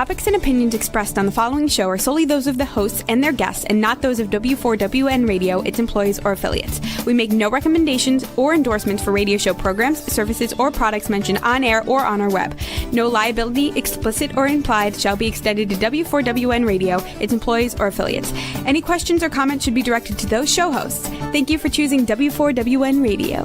topics and opinions expressed on the following show are solely those of the hosts and their guests and not those of W4WN Radio, its employees, or affiliates. We make no recommendations or endorsements for radio show programs, services, or products mentioned on air or on our web. No liability, explicit or implied, shall be extended to W4WN Radio, its employees, or affiliates. Any questions or comments should be directed to those show hosts. Thank you for choosing W4WN Radio.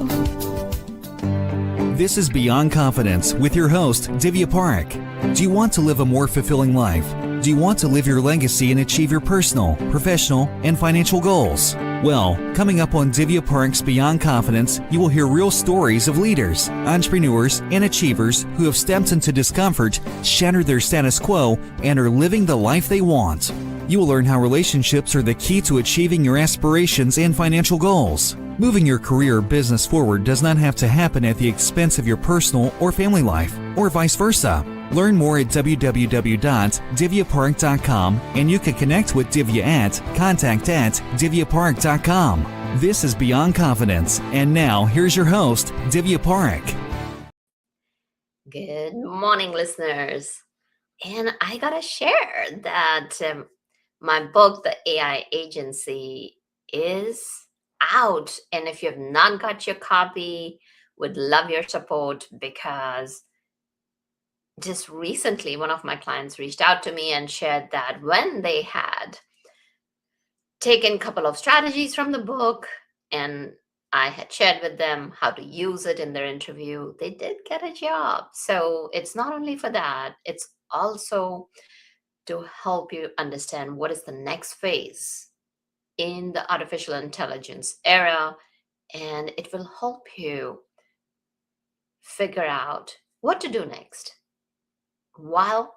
This is Beyond Confidence with your host, Divya Parekh. Do you want to live a more fulfilling life? Do you want to live your legacy and achieve your personal, professional, and financial goals? Well, coming up on Divya Parekh's Beyond Confidence, you will hear real stories of leaders, entrepreneurs, and achievers who have stepped into discomfort, shattered their status quo, and are living the life they want. You will learn how relationships are the key to achieving your aspirations and financial goals. Moving your career or business forward does not have to happen at the expense of your personal or family life, or vice versa. Learn more at www.divyaparekh.com, and you can connect with Divya at contact@divyaparekh.com. This is Beyond Confidence, and now here's your host, Divya Parekh. Good morning, listeners. And I gotta share that my book, The AI Agency, is out. And if you have not got your copy, would love your support, because just recently one of my clients reached out to me and shared that when they had taken a couple of strategies from the book and I had shared with them how to use it in their interview, they did get a job. So it's not only for that, it's also to help you understand what is the next phase in the artificial intelligence era, and it will help you figure out what to do next while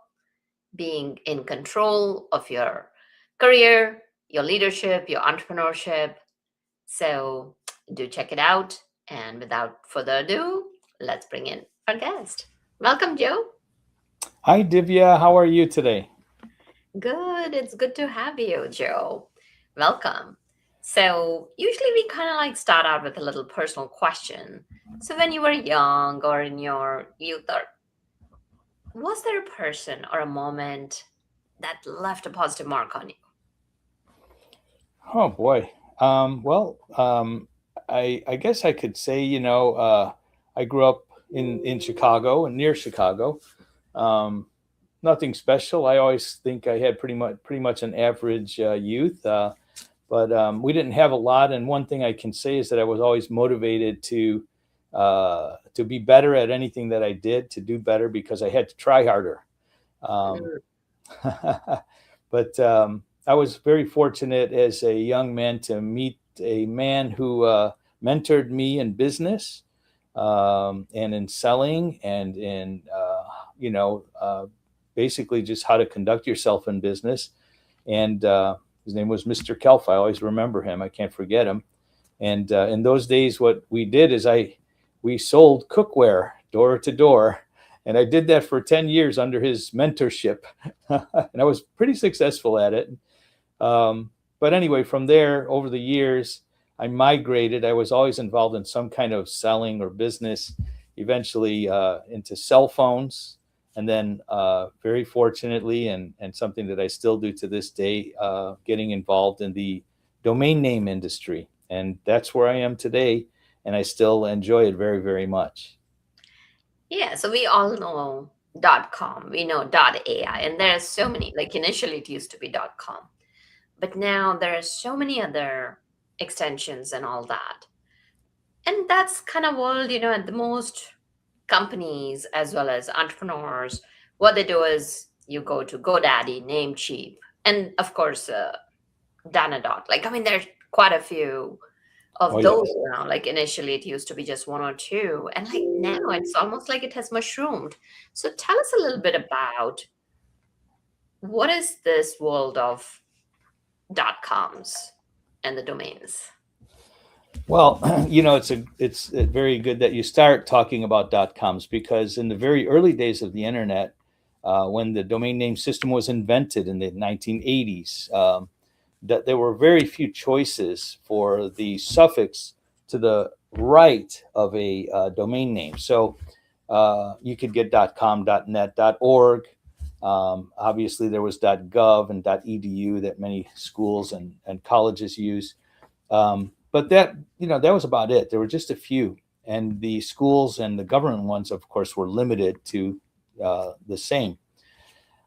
being in control of your career, your leadership, your entrepreneurship. So do check it out. And without further ado, let's bring in our guest. Welcome, Joe. Hi, Divya. How are you today? Good. It's good to have you, Joe. Welcome. So usually we kind of like start out with a little personal question. So when you were young or in your youth, or was there a person or a moment that left a positive mark on you? Oh boy. I guess I could say, I grew up in Chicago and near Chicago. Nothing special. I always think I had pretty much an average youth, but we didn't have a lot. And one thing I can say is that I was always motivated to be better at anything that I did, to do better, because I had to try harder. But I was very fortunate as a young man to meet a man who mentored me in business and in selling and in, basically just how to conduct yourself in business. And his name was Mr. Kelf. I always remember him. I can't forget him. And in those days, what we did is we sold cookware door to door. And I did that for 10 years under his mentorship. And I was pretty successful at it. But anyway, from there, over the years, I migrated. I was always involved in some kind of selling or business, eventually into cell phones. And then very fortunately, and something that I still do to this day, getting involved in the domain name industry. And that's where I am today. And I still enjoy it very, very much. Yeah, so we all know .com, we know .ai, and there are so many, like initially it used to be .com, but now there are so many other extensions and all that. And that's kind of world, at the most companies as well as entrepreneurs, what they do is you go to GoDaddy, Namecheap, and of course, Danadot. There's quite a few of those now. Like initially it used to be just one or two, and like now it's almost like it has mushroomed. So tell us a little bit about what is this world of .coms and the domains. Well, it's very good that you start talking about .coms, because in the very early days of the internet, when the domain name system was invented in the 1980s, that there were very few choices for the suffix to the right of a domain name. So you could get .com, .net, .org, Obviously, there was .gov and .edu that many schools and colleges use. But that was about it. There were just a few, and the schools and the government ones, of course, were limited to the same.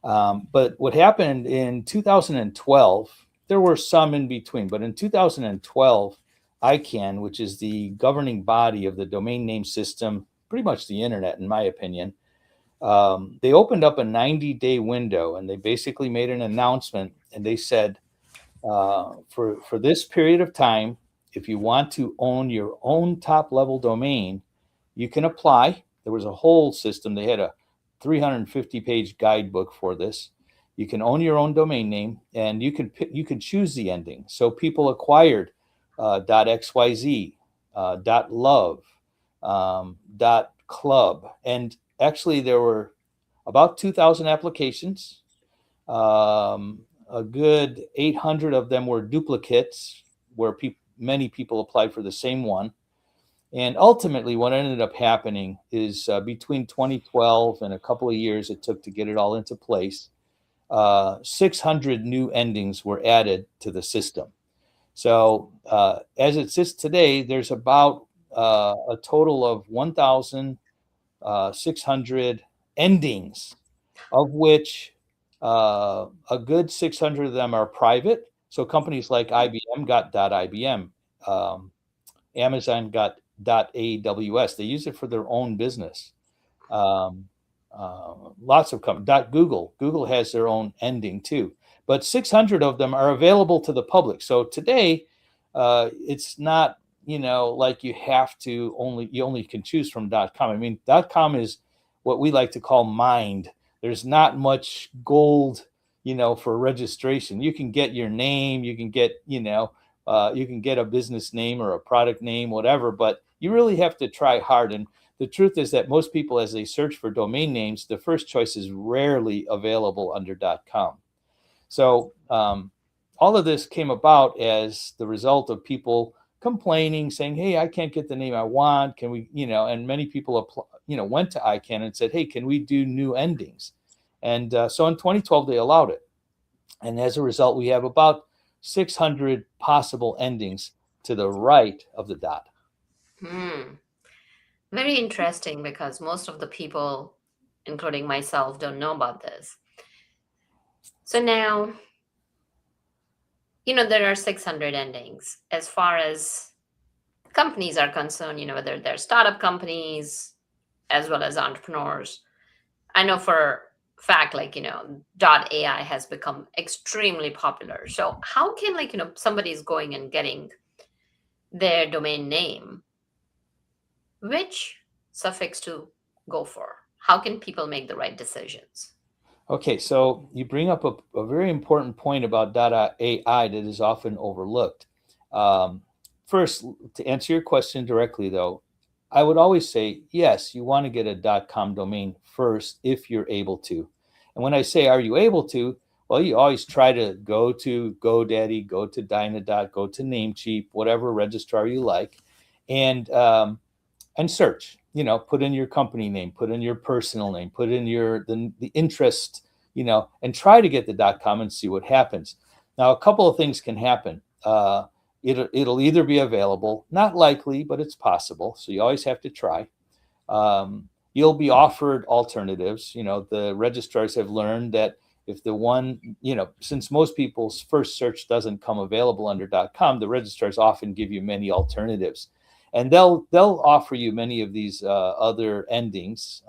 But what happened in 2012, there were some in between, but in 2012, ICANN, which is the governing body of the domain name system, pretty much the internet, in my opinion, they opened up a 90-day window, and they basically made an announcement, and they said, for this period of time, if you want to own your own top level domain, you can apply. There was a whole system. They had a 350-page guidebook for this. You can own your own domain name, and you can choose the ending. So people acquired .xyz, .love, .club, and actually there were about 2,000 applications. A good 800 of them were duplicates, where many people applied for the same one. And ultimately, what ended up happening is between 2012 and a couple of years it took to get it all into place, 600 new endings were added to the system. So as it sits today, there's about a total of 1,600 endings, of which a good 600 of them are private. So companies like IBM got .ibm, Amazon got .aws. They use it for their own business. Lots of companies. Google has their own ending too. But 600 of them are available to the public. So today, it's not like you only can choose from .com. I mean, .com is what we like to call mined. There's not much gold, for registration. You can get your name, you can get, you can get a business name or a product name, whatever, but you really have to try hard. And the truth is that most people, as they search for domain names, the first choice is rarely available under .com. So all of this came about as the result of people complaining, saying, "Hey, I can't get the name I want. Can we?" And many people, went to ICANN and said, "Hey, can we do new endings?" And so in 2012 they allowed it, and as a result, we have about 600 possible endings to the right of the dot. Very interesting, because most of the people, including myself, don't know about this. So now, there are 600 endings. As far as companies are concerned, whether they're startup companies as well as entrepreneurs, I know for a fact, .ai has become extremely popular. So how can, somebody's going and getting their domain name, which suffix to go for? How can people make the right decisions? Okay, so you bring up a very important point about .ai that is often overlooked. First, to answer your question directly, though, I would always say, yes, you want to get a .com domain first if you're able to. And when I say, are you able to? Well, you always try to go to GoDaddy, go to Dynadot, go to Namecheap, whatever registrar you like, and search. Put in your company name, put in your personal name, put in the interest, and try to get the .com and see what happens. Now, a couple of things can happen. It'll either be available, not likely, but it's possible. So you always have to try. You'll be offered alternatives. The registrars have learned that if the one, since most people's first search doesn't come available under .com, the registrars often give you many alternatives. And they'll offer you many of these other endings.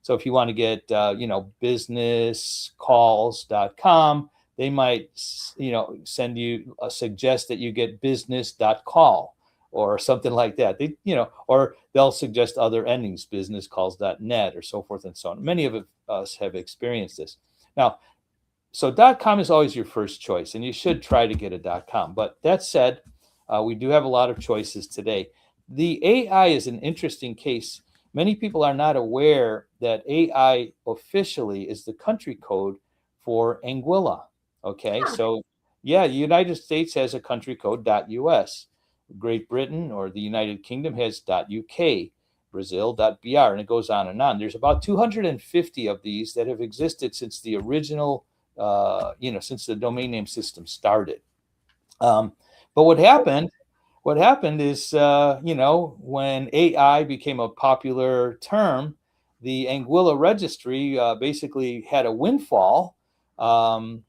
So if you want to get, businesscalls.com, they might, suggest that you get business.call or something like that. Or they'll suggest other endings, businesscalls.net or so forth and so on. Many of us have experienced this. Now, so .com is always your first choice, and you should try to get a .com. But that said, we do have a lot of choices today. The AI is an interesting case. Many people are not aware that AI officially is the country code for Anguilla. Okay, so yeah, the United States has a country code .us. Great Britain or the United Kingdom has .uk. Brazil.br, and it goes on and on. There's about 250 of these that have existed since the original, since the domain name system started. But what happened is, when AI became a popular term, the Anguilla registry basically had a windfall. And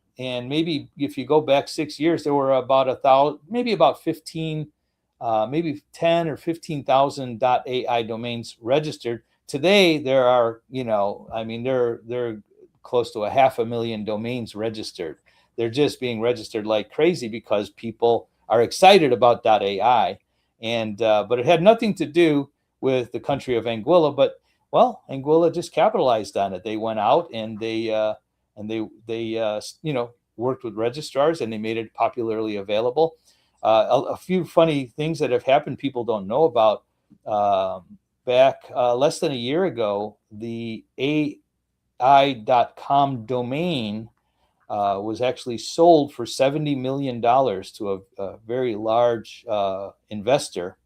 maybe if you go back 6 years, there were about 1,000, maybe about 15, maybe 10 or 15,000 .ai domains registered. Today, there are, they're close to 500,000 domains registered. They're just being registered like crazy because people are excited about .ai, and but it had nothing to do with the country of Anguilla. But Anguilla just capitalized on it. They went out and they worked with registrars, and they made it popularly available. A few funny things that have happened people don't know about. Back less than a year ago, the AI.com domain was actually sold for $70 million to a very large investor.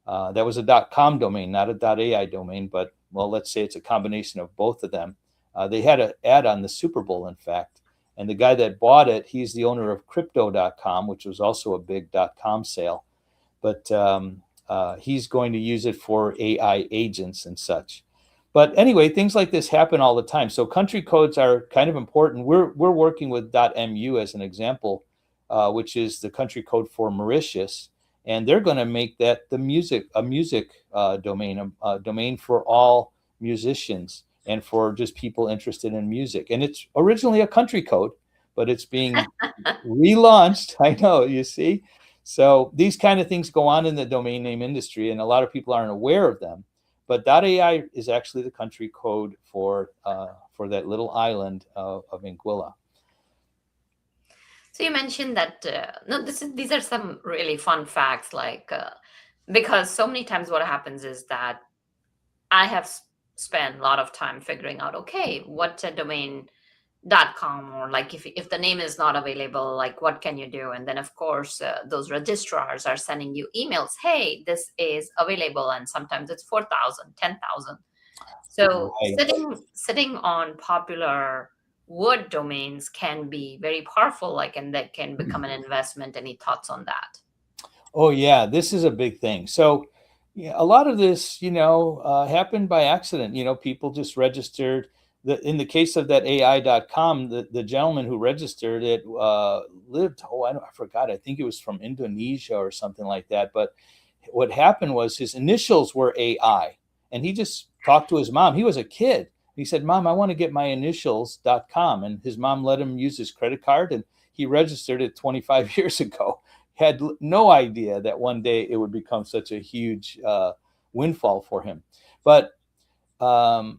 That was a .com domain, not a .ai domain, but let's say it's a combination of both of them. They had an ad on the Super Bowl, in fact, and the guy that bought it, he's the owner of Crypto.com, which was also a big .com sale, but he's going to use it for AI agents and such. But anyway, things like this happen all the time. So country codes are kind of important. We're working with .mu as an example, which is the country code for Mauritius, and they're going to make that a music domain, a domain for all musicians and for just people interested in music. And it's originally a country code, but it's being relaunched. I know, you see. So these kind of things go on in the domain name industry, and a lot of people aren't aware of them. But .ai is actually the country code for that little island of Anguilla. So you mentioned that these are some really fun facts, because so many times what happens is that I have spent a lot of time figuring out, okay, what a domain.com, or if the name is not available, what can you do? And then of course those registrars are sending you emails, hey, this is available, and sometimes it's 4,000, 10,000. So Right. sitting on popular word domains can be very powerful, and that can become an investment. Any thoughts on that? Oh yeah, this is a big thing. So a lot of this, happened by accident. People just registered. In the case of that AI.com, the gentleman who registered it lived, I forgot, I think it was from Indonesia or something like that. But what happened was his initials were AI, and he just talked to his mom. He was a kid. He said, Mom, I want to get my initials.com. And his mom let him use his credit card, and he registered it 25 years ago. Had no idea that one day it would become such a huge windfall for him. But a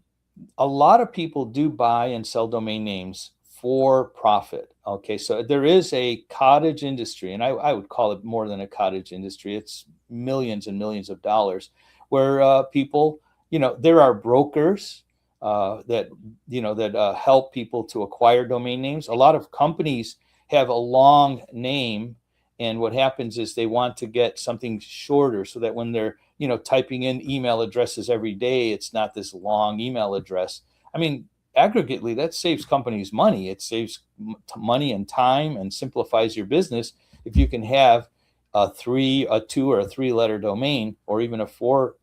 lot of people do buy and sell domain names for profit. Okay, so there is a cottage industry, and I would call it more than a cottage industry. It's millions and millions of dollars, where people, there are brokers that help people to acquire domain names. A lot of companies have a long name, and what happens is they want to get something shorter so that when they're typing in email addresses every day, it's not this long email address. I mean, aggregately, that saves companies money. It saves money and time and simplifies your business if you can have a 2 or a 3-letter domain, or even a 4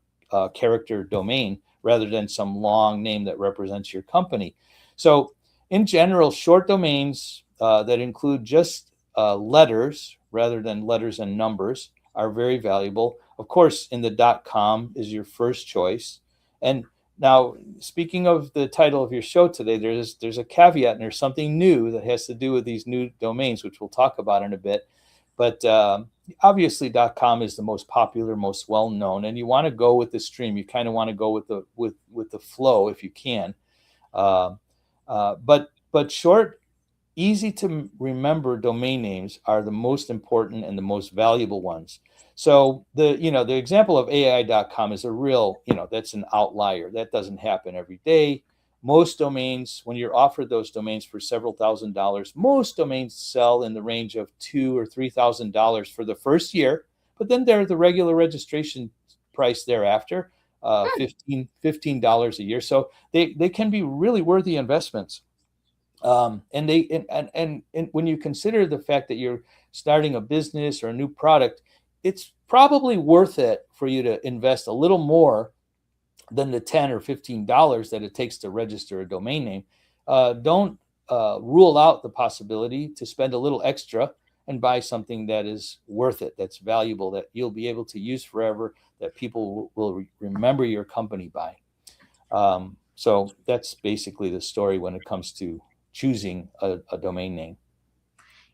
character domain, rather than some long name that represents your company. So in general, short domains that include just letters rather than letters and numbers are very valuable. Of course, in the .com is your first choice. And now, speaking of the title of your show today, there's a caveat, and there's something new that has to do with these new domains, which we'll talk about in a bit. But obviously, .com is the most popular, most well-known, and you want to go with the stream. You kind of want to go with the flow if you can. But short, easy to remember domain names are the most important and the most valuable ones. So the example of AI.com is a real, that's an outlier. That doesn't happen every day. Most domains, when you're offered those domains for several $1,000s, most domains sell in the range of $2,000 or $3,000 for the first year, but then they're the regular registration price thereafter. $15 a year. So they can be really worthy investments. And when you consider the fact that you're starting a business or a new product, it's probably worth it for you to invest a little more than the $10 or $15 that it takes to register a domain name. Don't rule out the possibility to spend a little extra and buy something that is worth it, that's valuable, that you'll be able to use forever, that people will remember your company by. So that's basically the story when it comes to choosing a domain name.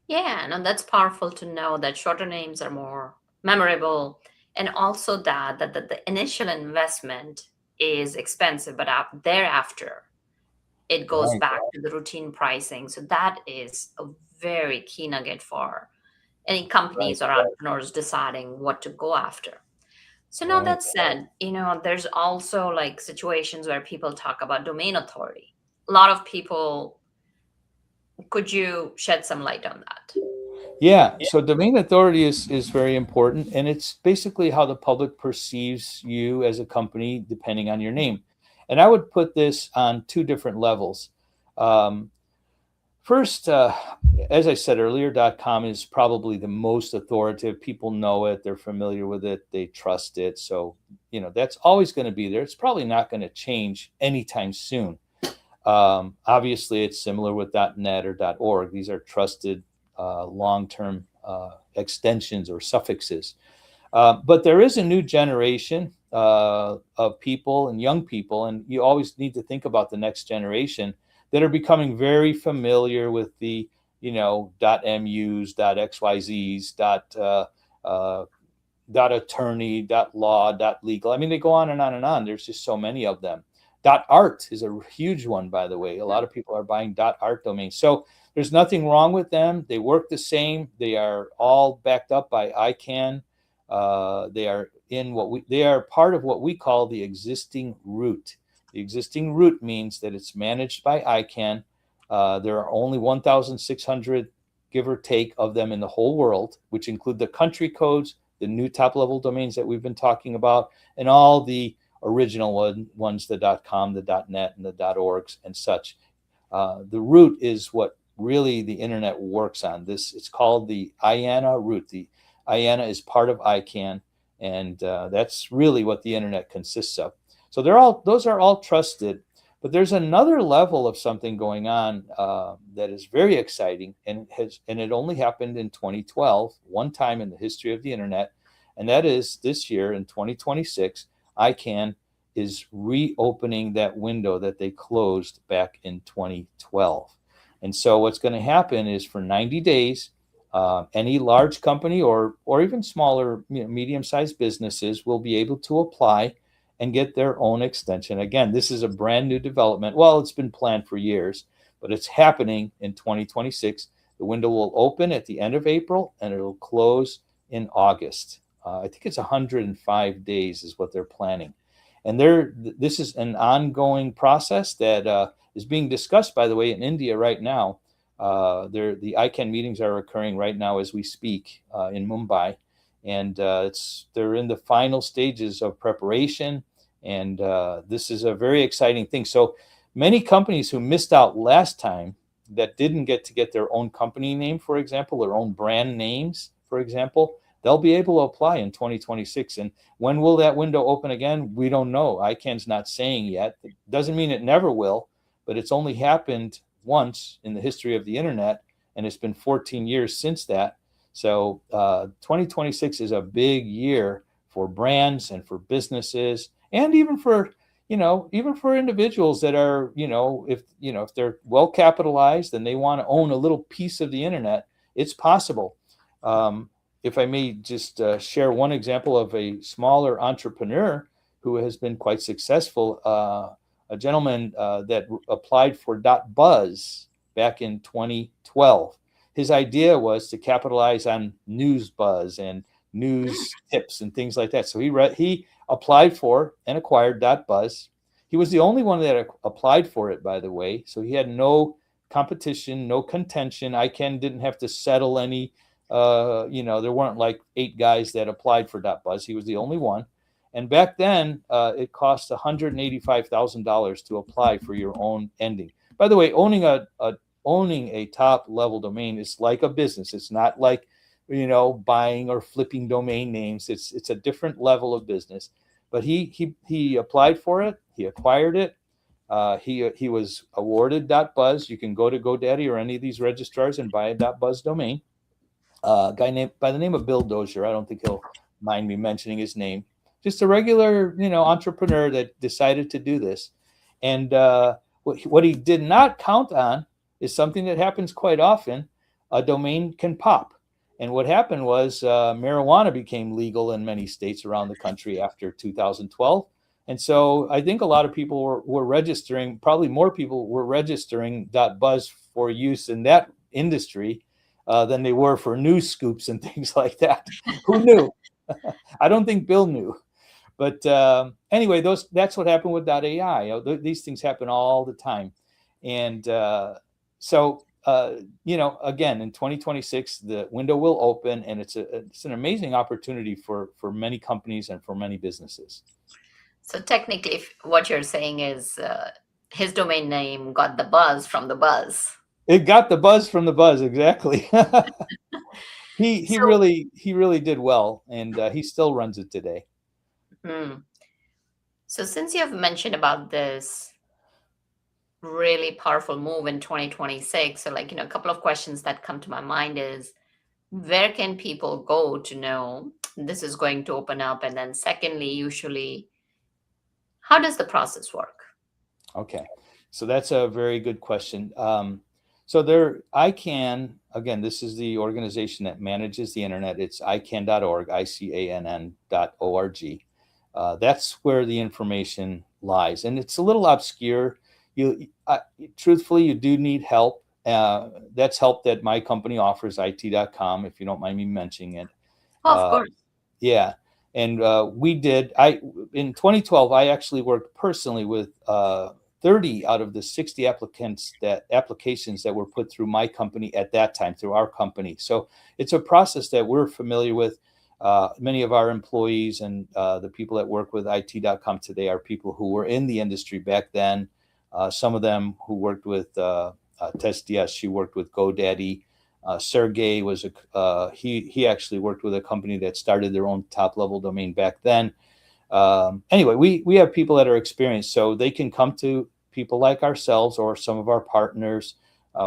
Yeah, and that's powerful to know that shorter names are more memorable, and also that the initial investment is expensive, but thereafter it goes Right. back to the routine pricing. So that is a very key nugget for any Right. companies or entrepreneurs deciding what to go after. So now Right. that said, there's also like situations where people talk about domain authority. A lot of people, could you shed some light on that? Yeah. So domain authority is very important, and it's basically how the public perceives you as a company, depending on your name. And I would put this on two different levels. Um, First, as I said earlier, .com is probably the most authoritative. People know it, they're familiar with it, they trust it. So, that's always going to be there. It's probably not going to change anytime soon. Obviously, it's similar with .net or .org. These are trusted long-term extensions or suffixes. But there is a new generation of people and young people, and you always need to think about the next generation that are becoming very familiar with the, .mus, .xyzs, .attorney, .law, .legal. I mean, they go on and on and on. There's just so many of them. .art is a huge one, by the way. A lot of people are buying .art domains. So there's nothing wrong with them. They work the same. They are all backed up by ICANN. They are part of what we call the existing root. The existing root means that it's managed by ICANN. There are only 1,600, give or take, of them in the whole world, which include the country codes, the new top-level domains that we've been talking about, and all the original ones, the .com, the .net, and the .orgs and such. The root is what really the internet works on. It's called the IANA root. The IANA is part of ICANN, and that's really what the internet consists of. So those are all trusted, but there's another level of something going on that is very exciting, and it only happened in 2012, one time in the history of the internet, and that is this year in 2026. ICANN is reopening that window that they closed back in 2012. And so what's going to happen is for 90 days, any large company or even smaller, medium-sized businesses will be able to apply and get their own extension. Again, this is a brand new development. Well, it's been planned for years, but it's happening in 2026. The window will open at the end of April and it'll close in August. I think it's 105 days is what they're planning. And this is an ongoing process that is being discussed, by the way, in India right now. The ICANN meetings are occurring right now as we speak in Mumbai. And they're in the final stages of preparation. And this is a very exciting thing. So many companies who missed out last time that didn't get their own company name, for example, their own brand names, for example, they'll be able to apply in 2026. And when will that window open again? We don't know. ICANN's not saying yet. It doesn't mean it never will, but it's only happened once in the history of the internet, and it's been 14 years since that. So 2026 is a big year for brands and for businesses, and even for individuals that are, if they're well capitalized and they want to own a little piece of the internet, it's possible. If I may just share one example of a smaller entrepreneur who has been quite successful, a gentleman that applied for .buzz back in 2012. His idea was to capitalize on news buzz and news tips and things like that. So he applied for and acquired .buzz. He was the only one that applied for it, by the way. So he had no competition, no contention. ICANN didn't have to settle any. There weren't like 8 guys that applied for .buzz. He was the only one. And back then, it cost $185,000 to apply for your own ending. By the way, owning a top level domain is like a business. It's not like, buying or flipping domain names. It's a different level of business. But he applied for it. He acquired it. He was awarded .buzz. You can go to GoDaddy or any of these registrars and buy a .buzz domain. A guy named by the name of Bill Dozier. I don't think he'll mind me mentioning his name. Just a regular, entrepreneur that decided to do this. And what he did not count on is something that happens quite often. A domain can pop. And what happened was marijuana became legal in many states around the country after 2012. And so I think a lot of people were registering, probably more people were registering .buzz for use in that industry than they were for news scoops and things like that. Who knew? I don't think Bill knew. But anyway, that's what happened with .ai. These things happen all the time. And so, again, in 2026, the window will open, and it's an amazing opportunity for many companies and for many businesses. So technically, what you're saying is his domain name got the buzz from the buzz. It got the buzz from the buzz, exactly. He really did well, and he still runs it today. So since you have mentioned about this really powerful move in 2026, so a couple of questions that come to my mind is, where can people go to know this is going to open up? And then secondly, usually, how does the process work? Okay, so that's a very good question. So ICANN, again, this is the organization that manages the internet. It's ICANN.org, ICANN.org. That's where the information lies. And it's a little obscure. Truthfully, you do need help. That's help that my company offers, IT.com, if you don't mind me mentioning it. Of course. Yeah. And in 2012, I actually worked personally with 30 out of the 60 applications that were put through my company at that time, through our company. So it's a process that we're familiar with. Many of our employees and the people that work with IT.com today are people who were in the industry back then. Some of them who worked with TestDS, she worked with GoDaddy. Sergey was he actually worked with a company that started their own top level domain back then. Anyway, we have people that are experienced, so they can come to people like ourselves or some of our partners.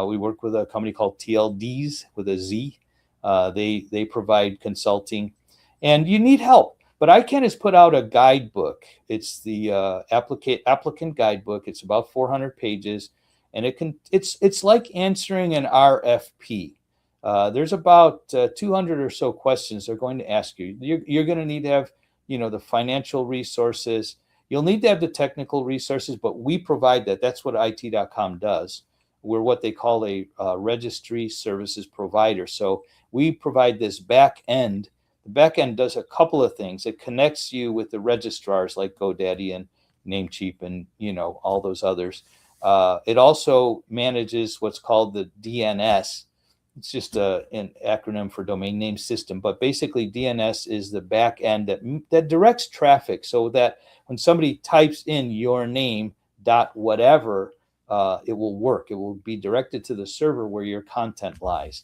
We work with a company called TLDs with a Z. They provide consulting, and you need help. But ICANN has put out a guidebook. It's the applicant guidebook. It's about 400 pages, and it's like answering an RFP. There's about 200 or so questions they're going to ask you. You're going to need to have the financial resources. You'll need to have the technical resources, but we provide that. That's what IT.com does. We're what they call a registry services provider. So we provide this back end. The back end does a couple of things. It connects you with the registrars like GoDaddy and Namecheap and all those others. It also manages what's called the DNS. It's just an acronym for domain name system, but basically DNS is the back end that directs traffic, so that when somebody types in your name .whatever, it will work. It will be directed to the server where your content lies.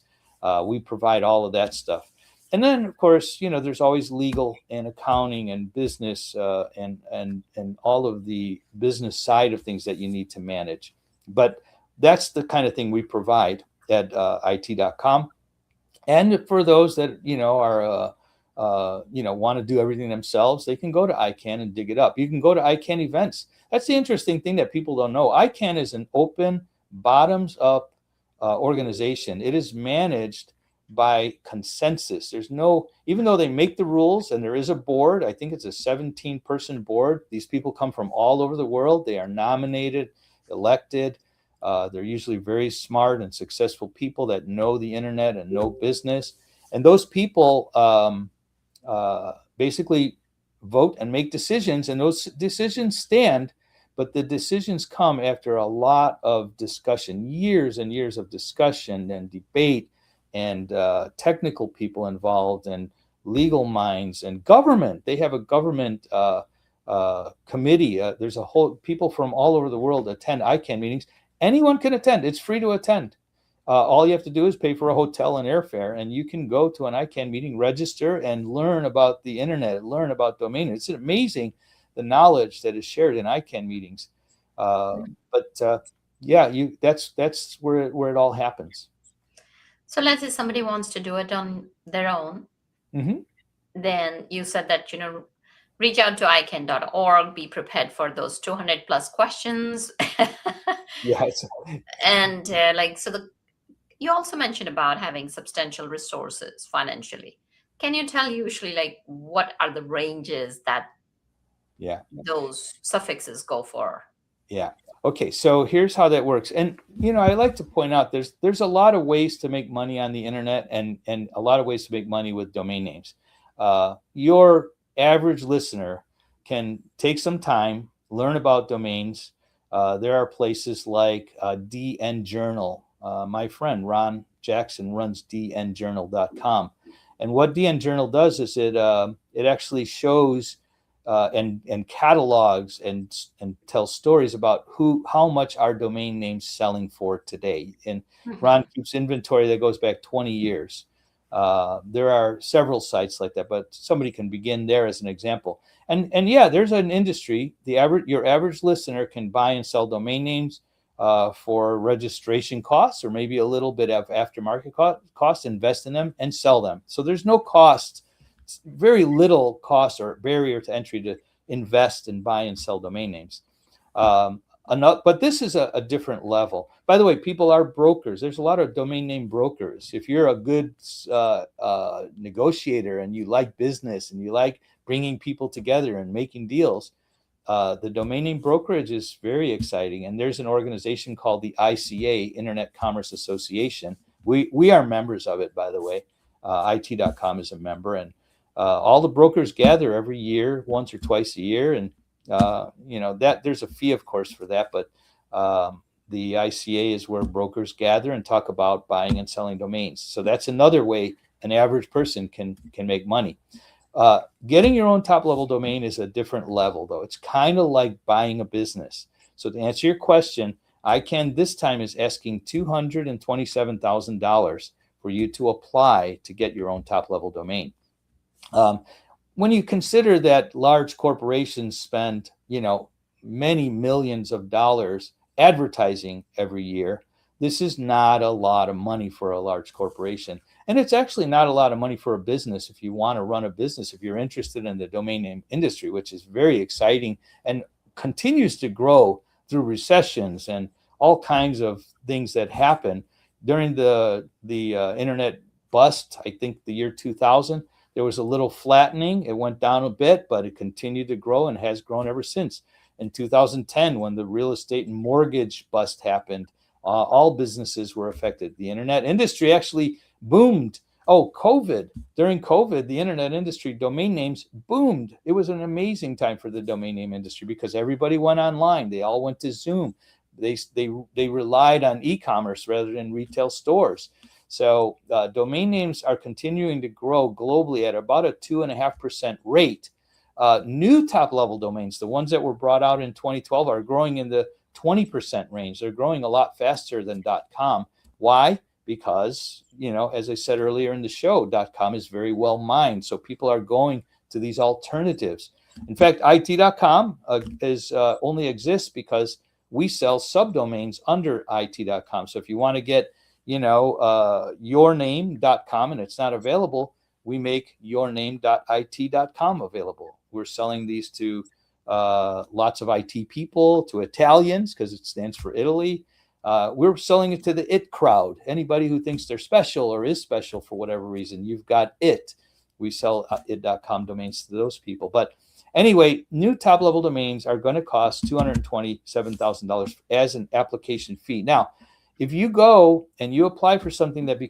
We provide all of that stuff. And then, of course, there's always legal and accounting and business and all of the business side of things that you need to manage. But that's the kind of thing we provide at IT.com. And for those that are want to do everything themselves, they can go to ICANN and dig it up. You can go to ICANN events. That's the interesting thing that people don't know. ICANN is an open, bottoms-up organization. It is managed by consensus. There's no, even though they make the rules and there is a board, I think it's a 17-person board. These people come from all over the world. They are nominated, elected. They're usually very smart and successful people that know the internet and know business. And those people basically vote and make decisions, and those decisions stand, but the decisions come after a lot of discussion, years and years of discussion and debate, and technical people involved, and legal minds, and government. They have a government committee. There's a whole people from all over the world attend ICANN meetings. Anyone can attend. It's free to attend. All you have to do is pay for a hotel and airfare, and you can go to an ICANN meeting, register, and learn about the internet, learn about domain. It's amazing the knowledge that is shared in ICANN meetings. That's where it all happens. So let's say somebody wants to do it on their own. Mm-hmm. Then you said that, reach out to icann.org, be prepared for those 200 plus questions. Yes. And you also mentioned about having substantial resources financially. Can you tell usually what are the ranges that those suffixes go for? Yeah. Okay. So here's how that works. And, I like to point out there's a lot of ways to make money on the internet and a lot of ways to make money with domain names. Your average listener can take some time, learn about domains. There are places like DN Journal. My friend Ron Jackson runs dnjournal.com. And what DN Journal does is it actually shows and catalogs and tells stories about how much our domain name's selling for today. And Ron keeps inventory that goes back 20 years. There are several sites like that, but somebody can begin there as an example. And there's an industry. Your average listener can buy and sell domain names for registration costs, or maybe a little bit of aftermarket costs, invest in them and sell them. So there's no cost, very little cost or barrier to entry to invest and buy and sell domain names. But this is a different level. By the way, people are brokers. There's a lot of domain name brokers. If you're a good negotiator and you like business and you like bringing people together and making deals, the domain name brokerage is very exciting. And there's an organization called the ICA, Internet Commerce Association. We are members of it, by the way. IT.com is a member, and all the brokers gather every year, once or twice a year, and that there's a fee, of course, for that, but the ICA is where brokers gather and talk about buying and selling domains. So that's another way an average person can make money. Getting your own top-level domain is a different level, though. It's kind of like buying a business. So to answer your question, ICANN this time is asking $227,000 for you to apply to get your own top-level domain. When you consider that large corporations spend, many millions of dollars advertising every year, this is not a lot of money for a large corporation. And it's actually not a lot of money for a business if you want to run a business, if you're interested in the domain name industry, which is very exciting and continues to grow through recessions and all kinds of things that happen. During the internet bust, I think the year 2000, there was a little flattening. It went down a bit, but it continued to grow and has grown ever since. In 2010, when the real estate and mortgage bust happened, all businesses were affected. The internet industry actually boomed. During COVID, the internet industry, domain names boomed. It was an amazing time for the domain name industry because everybody went online. They all went to Zoom. They relied on e-commerce rather than retail stores. So domain names are continuing to grow globally at about a 2.5% rate. New top-level domains, the ones that were brought out in 2012, are growing in the 20% range. They're growing a lot faster than .com. Why? Because, as I said earlier in the show, .com is very well mined. So people are going to these alternatives. In fact, IT.com only exists because we sell subdomains under IT.com. So if you want to get, yourname.com and it's not available, we make yourname.it.com available. We're selling these to lots of IT people, to Italians, because it stands for Italy. We're selling it to the IT crowd. Anybody who thinks they're special or is special for whatever reason, you've got it. We sell it.com domains to those people. But anyway, new top-level domains are going to cost $227,000 as an application fee. Now, if you go and you apply for something that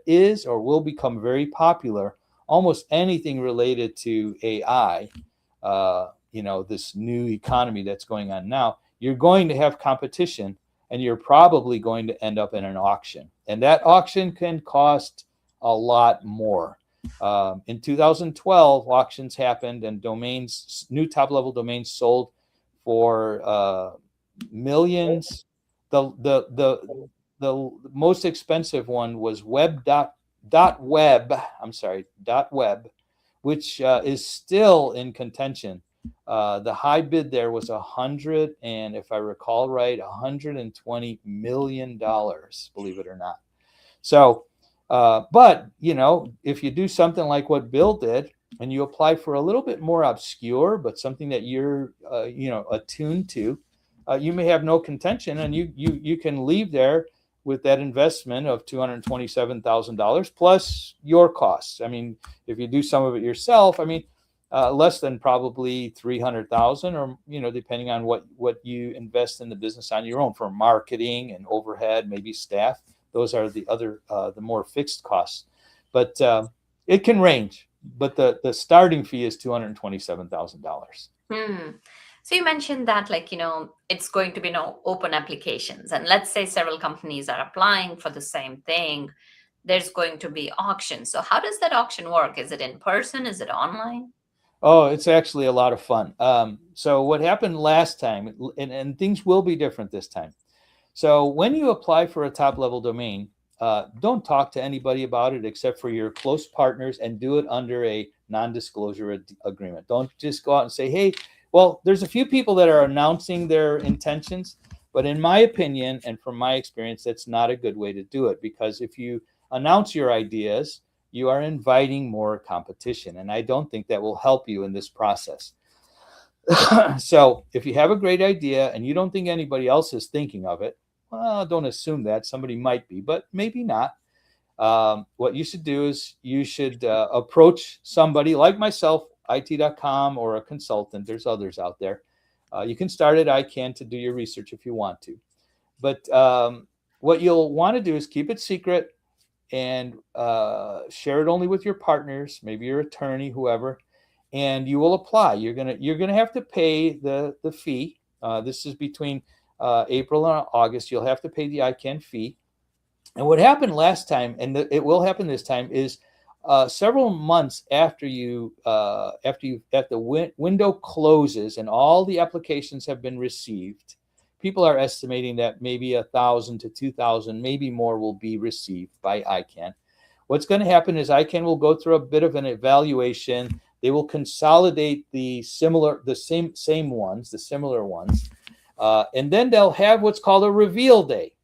is or will become very popular, almost anything related to AI, this new economy that's going on now, you're going to have competition, and you're probably going to end up in an auction. And that auction can cost a lot more. In 2012, auctions happened and new top-level domains sold for millions. The most expensive one was web. I'm sorry, .web, which is still in contention. The high bid there was and if I recall right, $120 million, believe it or not. So, but if you do something like what Bill did, and you apply for a little bit more obscure, but something that you're, attuned to, you may have no contention, and you can leave there with that investment of $227,000 plus your costs. I mean, if you do some of it yourself, I mean, less than probably 300,000, or depending on what you invest in the business on your own for marketing and overhead, maybe staff. Those are the other the more fixed costs, but it can range. But the starting fee is $227,000. So you mentioned that, it's going to be open applications, and let's say several companies are applying for the same thing. There's going to be auctions. So how does that auction work? Is it in person? Is it online? Oh, it's actually a lot of fun. So what happened last time, and things will be different this time. So when you apply for a top-level domain, don't talk to anybody about it except for your close partners, and do it under a non-disclosure agreement. Don't just go out and say, hey, well, there's a few people that are announcing their intentions, but in my opinion, and from my experience, that's not a good way to do it, because if you announce your ideas, you are inviting more competition, and I don't think that will help you in this process. So if you have a great idea and you don't think anybody else is thinking of it, well, don't assume that. Somebody might be, but maybe not. What you should do is you should approach somebody like myself, IT.com, or a consultant. There's others out there. You can start at ICANN to do your research if you want to. But what you'll want to do is keep it secret and share it only with your partners, maybe your attorney, whoever, and you will apply. You're gonna have to pay the fee. This is between April and August. You'll have to pay the ICANN fee. And what happened last time, and it will happen this time, is several months after the window closes and all the applications have been received, people are estimating that maybe 1,000 to 2,000, maybe more, will be received by ICANN. What's going to happen is ICANN will go through a bit of an evaluation. They will consolidate the similar ones, and then they'll have what's called a reveal day.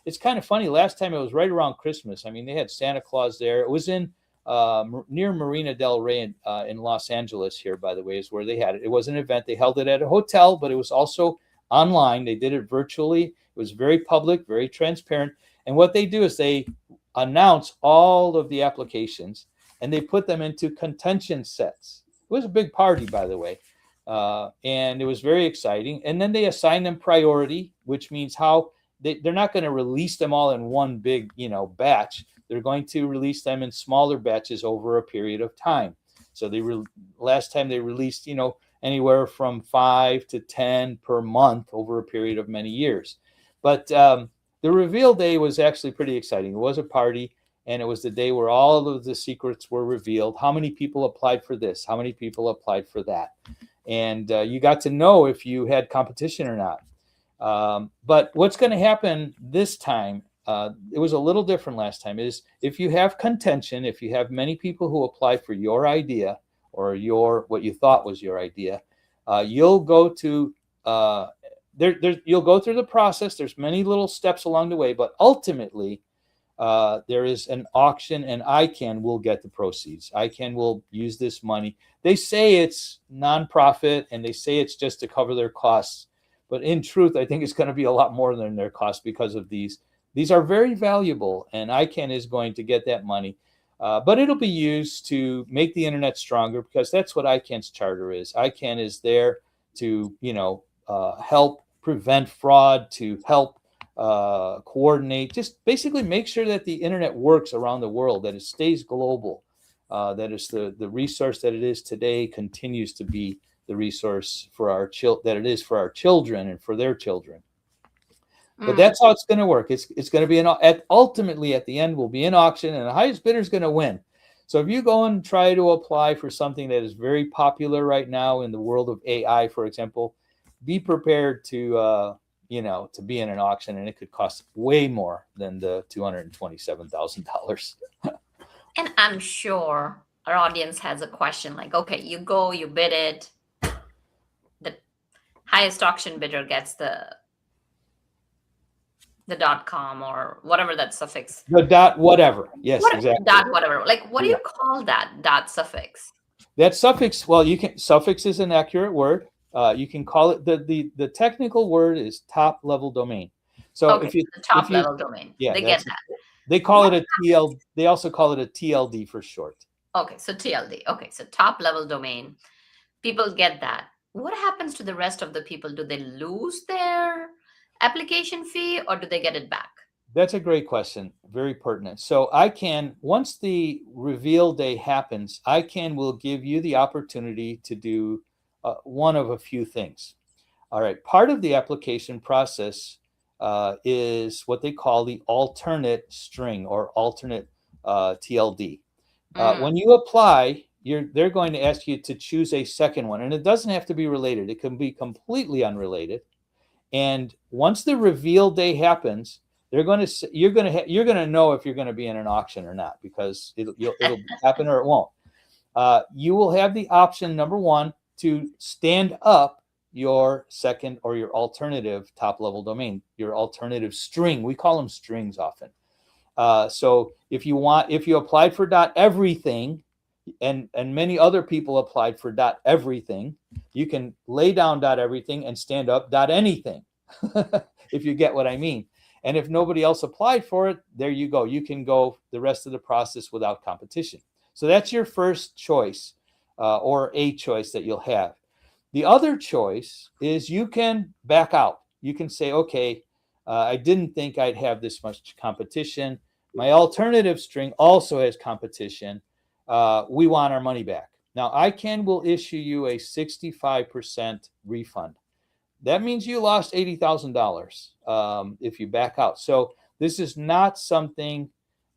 It's kind of funny. Last time it was right around Christmas. I mean, they had Santa Claus there. It was in near Marina Del Rey in Los Angeles here, by the way, is where they had it. It was an event. They held it at a hotel, but it was also online. They did it virtually. It was very public, very transparent. And what they do is they announce all of the applications and they put them into contention sets. It was a big party, by the way. And it was very exciting. And then they assign them priority, which means they're not going to release them all in one big, batch. They're going to release them in smaller batches over a period of time. So last time they released, anywhere from 5 to 10 per month over a period of many years. But the reveal day was actually pretty exciting. It was a party, and it was the day where all of the secrets were revealed. How many people applied for this? How many people applied for that? And you got to know if you had competition or not. But what's going to happen this time, it was a little different last time, is if you have contention, if you have many people who apply for your idea or what you thought was your idea, you'll go to you'll go through the process. There's many little steps along the way, but ultimately there is an auction, and ICANN will get the proceeds. ICANN will use this money. They say it's nonprofit, and they say it's just to cover their costs. But in truth, I think it's going to be a lot more than their cost because of these. These are very valuable, and ICANN is going to get that money. But it'll be used to make the internet stronger, because that's what ICANN's charter is. ICANN is there to, help prevent fraud, to help coordinate, just basically make sure that the internet works around the world, that it stays global, that is the resource that it is today continues to be the resource for that it is for our children and for their children. But that's how it's going to work. It's going to be ultimately at the end will be an auction, and the highest bidder is going to win. So if you go and try to apply for something that is very popular right now in the world of AI, for example, be prepared to to be in an auction, and it could cost way more than the $227,000. And I'm sure our audience has a question like, okay, you go, you bid it, the highest auction bidder gets the .com or whatever that suffix. The dot whatever. Yes, exactly. Dot whatever. Like, what do Yeah. you call that dot suffix? That suffix, well, suffix is an accurate word. You can call it the technical word is top level domain. So Okay, the top level domain. Yeah, They get that. They call it a TL. They also call it a TLD for short. Okay, so TLD. Okay, so top level domain. People get that. What happens to the rest of the people? Do they lose their application fee or do they get it back? That's a great question. Very pertinent. So once the reveal day happens, will give you the opportunity to do one of a few things. All right. Part of the application process is what they call the alternate string or alternate TLD. When you apply, they're going to ask you to choose a second one, and it doesn't have to be related. It can be completely unrelated. And once the reveal day happens, you're going to know if you're going to be in an auction or not, because it'll happen or it won't. You will have the option, number one, to stand up your second or your alternative top level domain, your alternative string. We call them strings often. So if you applied for .everything, and many other people applied for .everything, you can lay down .everything and stand up .anything, if you get what I mean. And if nobody else applied for it, there you go. You can go the rest of the process without competition. So that's your first choice, or a choice that you'll have. The other choice is you can back out. You can say, okay, I didn't think I'd have this much competition. My alternative string also has competition. We want our money back. Now, ICANN will issue you a 65% refund. That means you lost $80,000 if you back out. So this is not something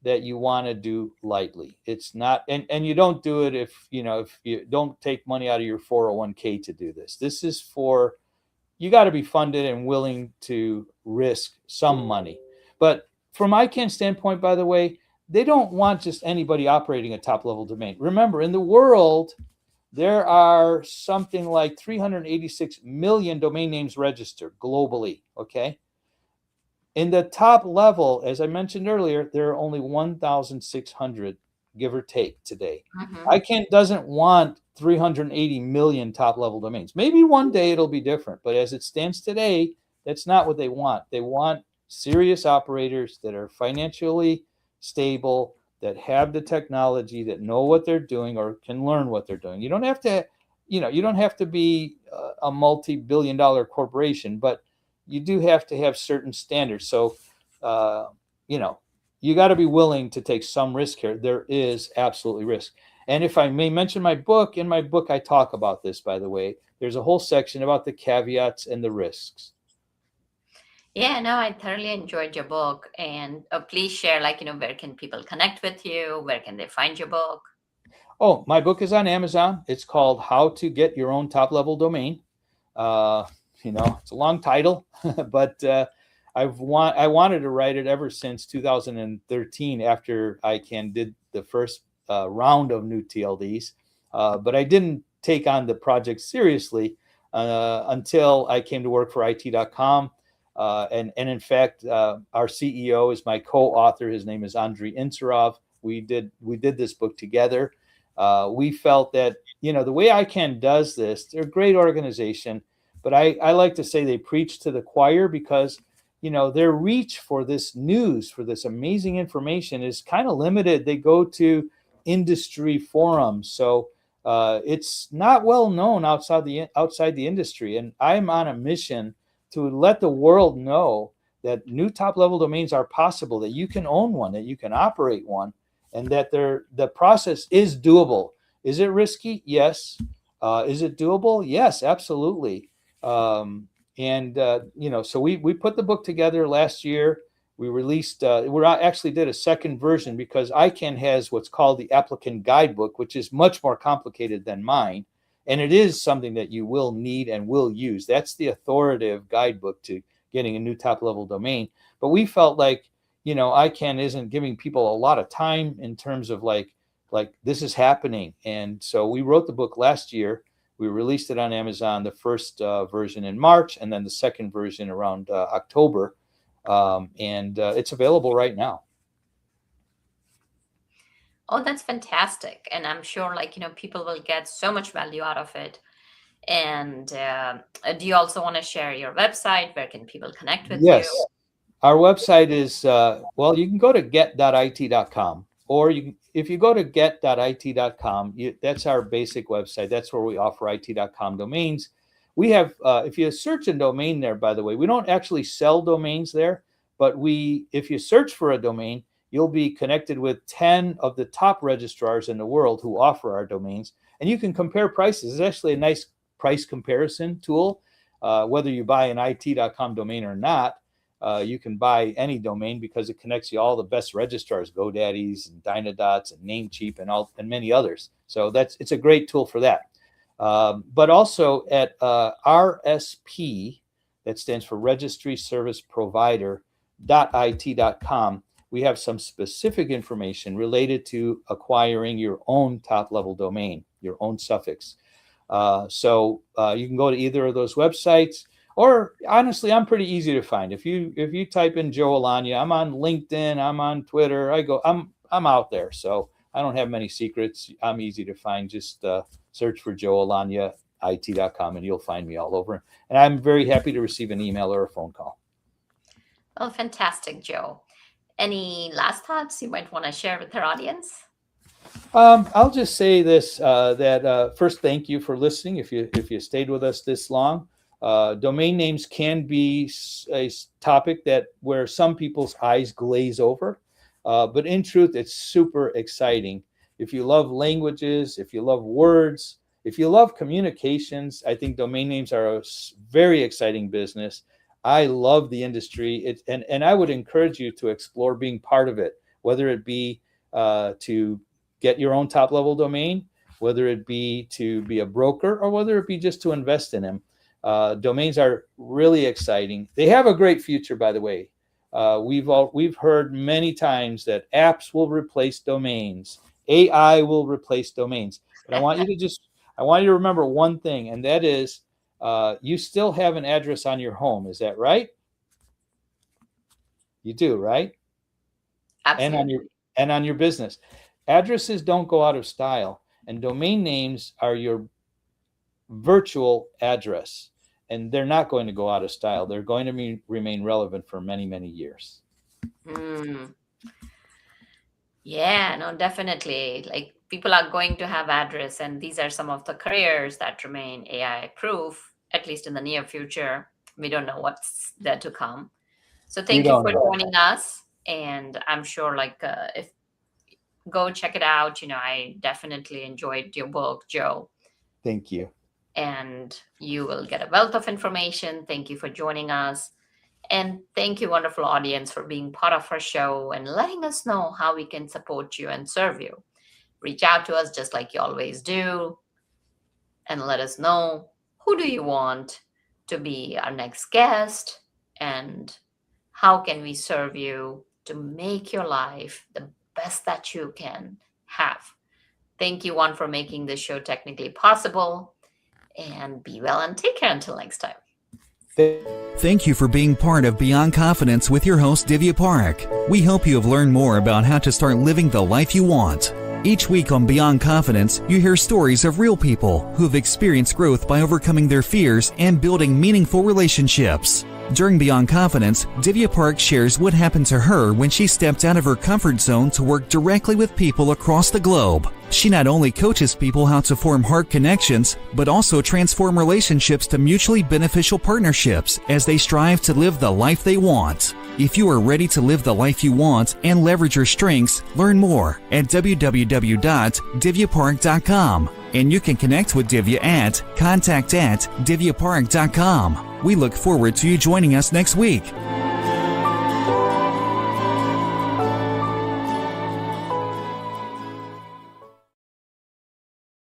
that you want to do lightly. It's not, and you don't do it if you don't take money out of your 401k to do this. This is for, you got to be funded and willing to risk some money. But from ICANN's standpoint, by the way, they don't want just anybody operating a top level domain. Remember, in the world, there are something like 386 million domain names registered globally, okay? In the top level, as I mentioned earlier, there are only 1,600, give or take, today. ICANN doesn't want 380 million top level domains. Maybe one day it'll be different, but as it stands today, that's not what they want. They want serious operators that are financially stable, that have the technology, that know what they're doing or can learn what they're doing. You don't have to be a multi-billion-dollar corporation, but you do have to have certain standards. So, you got to be willing to take some risk here. There is absolutely risk. And if I may mention my book, in my book, I talk about this, by the way. There's a whole section about the caveats and the risks. Yeah, no, I thoroughly enjoyed your book. And please share, where can people connect with you? Where can they find your book? Oh, my book is on Amazon. It's called How to Get Your Own Top Level Domain. It's a long title, but I wanted to write it ever since 2013, after ICANN did the first round of new TLDs. But I didn't take on the project seriously until I came to work for IT.com. And in fact, our CEO is my co-author. His name is Andrei Inserov. We did this book together. We felt that, the way ICANN does this, they're a great organization, but I like to say they preach to the choir, because, their reach for this news, for this amazing information, is kind of limited. They go to industry forums. So it's not well known outside the industry. And I'm on a mission to let the world know that new top level domains are possible, that you can own one, that you can operate one, and that the process is doable. Is it risky? Yes. Is it doable? Yes, absolutely. So we put the book together last year. we released, we actually did a second version because ICANN has what's called the applicant guidebook, which is much more complicated than mine. And it is something that you will need and will use. That's the authoritative guidebook to getting a new top level domain. But we felt like, ICANN isn't giving people a lot of time in terms of like this is happening. And so we wrote the book last year. We released it on Amazon, the first version in March, and then the second version around October. And it's available right now. Oh, that's fantastic. And I'm sure people will get so much value out of it. And do you also want to share your website? Where can people connect with Yes. you? Our website is, you can go to get.it.com, or if you go to get.it.com, that's our basic website. That's where we offer it.com domains. We have, if you search a domain there, by the way, we don't actually sell domains there, but if you search for a domain, you'll be connected with 10 of the top registrars in the world who offer our domains, and you can compare prices. It's actually a nice price comparison tool. Whether you buy an it.com domain or not, you can buy any domain because it connects you all the best registrars, GoDaddy's and Dynadots and Namecheap and many others. So it's a great tool for that. But also at RSP, that stands for Registry Service Provider.it.com, we have some specific information related to acquiring your own top-level domain, your own suffix. So you can go to either of those websites. Or honestly, I'm pretty easy to find. If you type in Joe Alagna, I'm on LinkedIn, I'm on Twitter. I'm out there, so I don't have many secrets. I'm easy to find. Just search for Joe Alagna, it.com, and you'll find me all over. And I'm very happy to receive an email or a phone call. Well, fantastic, Joe. Any last thoughts you might want to share with our audience? I'll just say this: that first, thank you for listening. If you stayed with us this long. Domain names can be a topic where some people's eyes glaze over, but in truth, it's super exciting. If you love languages, if you love words, if you love communications, I think domain names are a very exciting business. I love the industry, and I would encourage you to explore being part of it, whether it be to get your own top-level domain, whether it be to be a broker, or whether it be just to invest in them. Domains are really exciting. They have a great future, by the way. We've heard many times that apps will replace domains. AI will replace domains. But I want you to remember one thing, and that is you still have an address on your home. Is that right? You do, right? Absolutely. And on your business. Addresses don't go out of style, and domain names are your virtual address. And they're not going to go out of style. They're going to remain relevant for many, many years. Yeah, no, definitely. Like people are going to have address, and these are some of the careers that remain AI proof, at least in the near future. We don't know what's there to come. So thank you for joining us. And I'm sure if go check it out. I definitely enjoyed your book, Joe. Thank you. And you will get a wealth of information. Thank you for joining us. And thank you, wonderful audience, for being part of our show and letting us know how we can support you and serve you. Reach out to us just like you always do and let us know who do you want to be our next guest and how can we serve you to make your life the best that you can have. Thank you, Juan, for making this show technically possible. And be well and take care until next time. Thank you for being part of Beyond Confidence with your host, Divya Parekh. We hope you have learned more about how to start living the life you want. Each week on Beyond Confidence, you hear stories of real people who have experienced growth by overcoming their fears and building meaningful relationships. During Beyond Confidence, Divya Parekh shares what happened to her when she stepped out of her comfort zone to work directly with people across the globe. She not only coaches people how to form heart connections, but also transform relationships to mutually beneficial partnerships as they strive to live the life they want. If you are ready to live the life you want and leverage your strengths, learn more at www.divyaparekh.com. And you can connect with Divya at contact@divyaparekh.com. We look forward to you joining us next week.